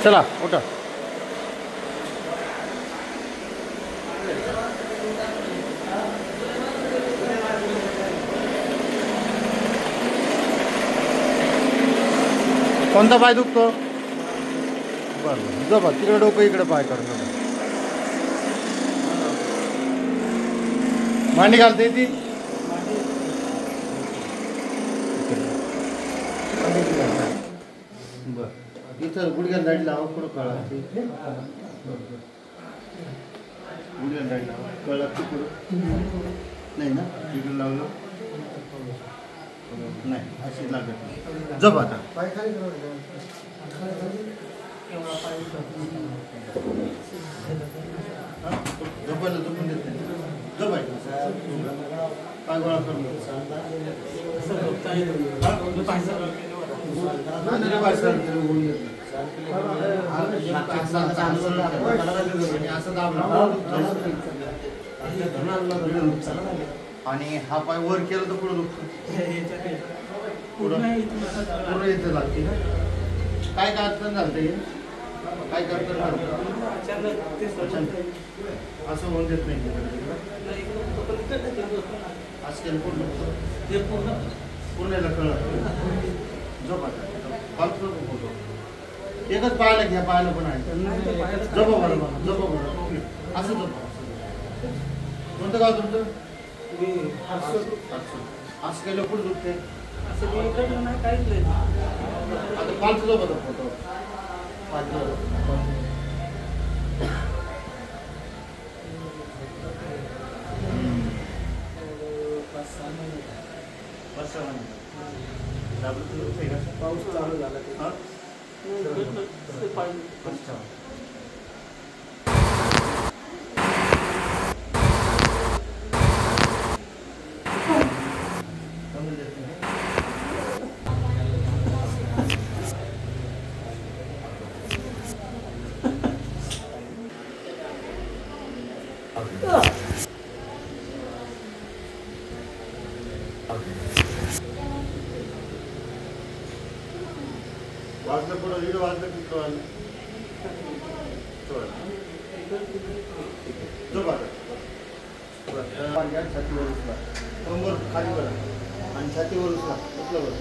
चला उठा. कोणता पाय दुखतो? बरं जबा तिकडे डोकं इकडे पाय करून मांडी घालते ती. बरं इथं गुडघ्यात दाढी लावा. पुढं कळा गुडघ्यात दाढी लावा. कळा की पुढं नाही ना इकडे लावलं नाही अशी लागत नाही. जप आता झोपायला झोपून देत नाही. झोपायचं पाय गोळा करून असं दाबलं आणि हा पाय वर केला तर पुढं दुखतं. पूर्ण इथं लागते. काय काय अडचण झालं ते काय करतं असं होऊन देत नाही. असं केलं पूर्ण पूर्ण कळलं. झोप फालतू फोटो एकच पाहायला घ्या. पाहायला पण आहे. झोपा बरोबर झोपा बरोबर असं झोपा. कोणतं गाव तुमचं? असं केलं पुढे दुखते. आता फालतू झोपा फोटो पाऊस चालू झाला. वाजलं पुढं रीड वाजलं तिथं वाजलं. छातीवर उचला. कंबर खाली करा आणि छातीवर उचला. उचलं बरं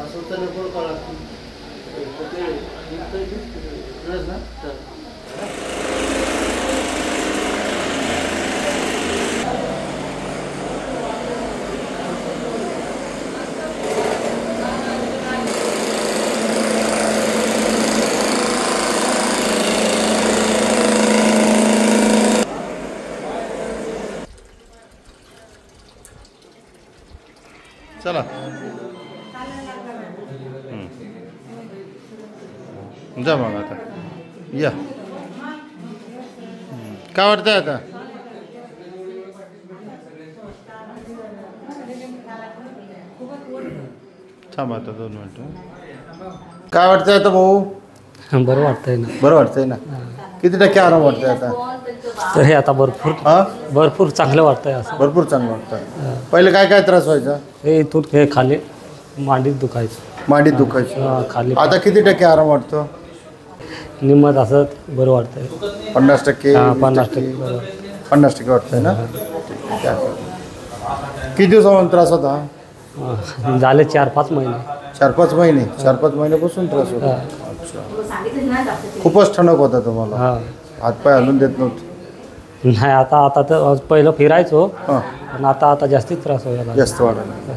असं उचललं पुढं काढा ना. चला जा मग आता या. काय वाटतंय आता? थांबा आता 2 मिनिटं. काय वाटतंय आता भाऊ? बरं वाटतंय ना. बरं वाटतंय ना. किती टक्के आराम वाटतंय आता? तर हे आता भरपूर चांगलं वाटतंय. असं भरपूर चांगलं वाटतं. पहिले काय काय त्रास व्हायचा? हे इथून हे खाली मांडीत दुखायचं. मांडीत दुखायचं. खाली आता किती टक्के आराम वाटतो? निम्मत असं बरं वाटतंय. 50%? 50% बरं. 50% वाटतंय ना. किती दिवसापासून त्रास होता? झाले 4-5 महिने. 4-5 महिने. 4-5 महिन्यापासून त्रास होता. खूपच ठणक होता तुम्हाला. हातपाय हलून देत नव्हते. नाही आता तर पहिलं फिरायचो. हां पण आता जास्तीच त्रास व्हायला. जास्त वाढायला.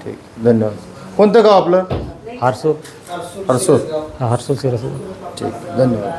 ठीक धन्यवाद. कोणतं गाव आपलं? हरसूर. हरसूर. हरसूर सिरसूर. ठीक धन्यवाद.